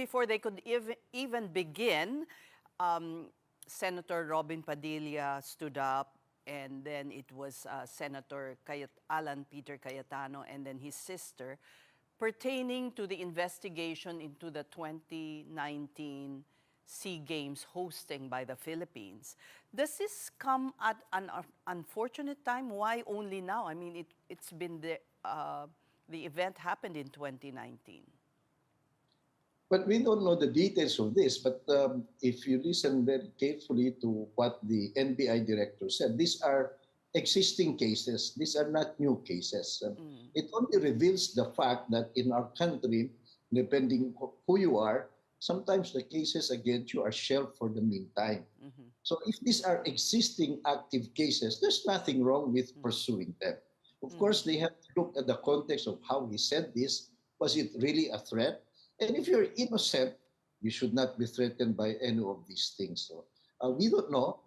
before they could even begin, Senator Robin Padilla stood up, and then it was Senator Alan Peter Cayetano, and then his sister, pertaining to the investigation into the 2019 SEA Games hosting by the Philippines. Does this come at an unfortunate time? Why only now? I mean, it's been the event happened in 2019. But we don't know the details of this. But if you listen very carefully to what the NBI director said, these are existing cases. These are not new cases. It only reveals the fact that in our country, depending who you are, sometimes the cases against you are shelved for the meantime. So if these are existing active cases, there's nothing wrong with pursuing them. Of course, they have to look at the context of how he said this. Was it really a threat? And if you're innocent, you should not be threatened by any of these things. So we don't know.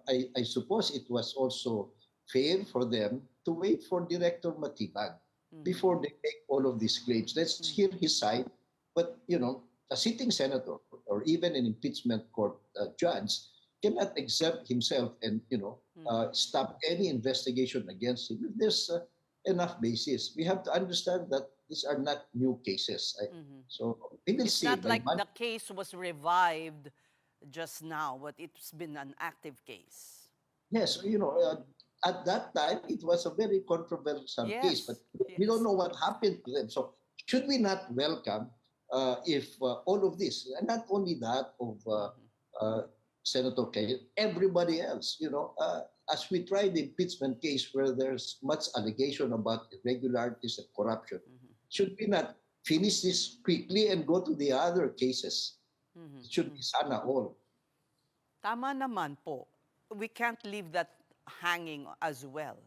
I suppose it was also fair for them to wait for Director Matibag before they make all of these claims. Let's hear his side. But, you know, a sitting senator or even an impeachment court judge cannot exempt himself and, stop any investigation against him if there's enough basis. We have to understand that these are not new cases. So we will It's see. not like the case was revived just now, but it's been an active case. Yes, at that time, it was a very controversial case, but we don't know what happened to them. So should we not welcome if all of this, and not only that of Senator Kay, everybody else, as we try the impeachment case where there's much allegation about irregularities and corruption, should we not finish this quickly and go to the other cases? It should be sana all. Tama naman po. We can't leave that hanging as well.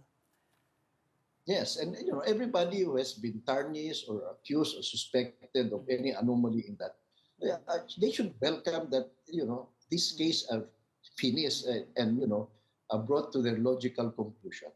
Yes, and everybody who has been tarnished or accused or suspected of any anomaly in that, they should welcome that, this case are finished and brought to their logical conclusion.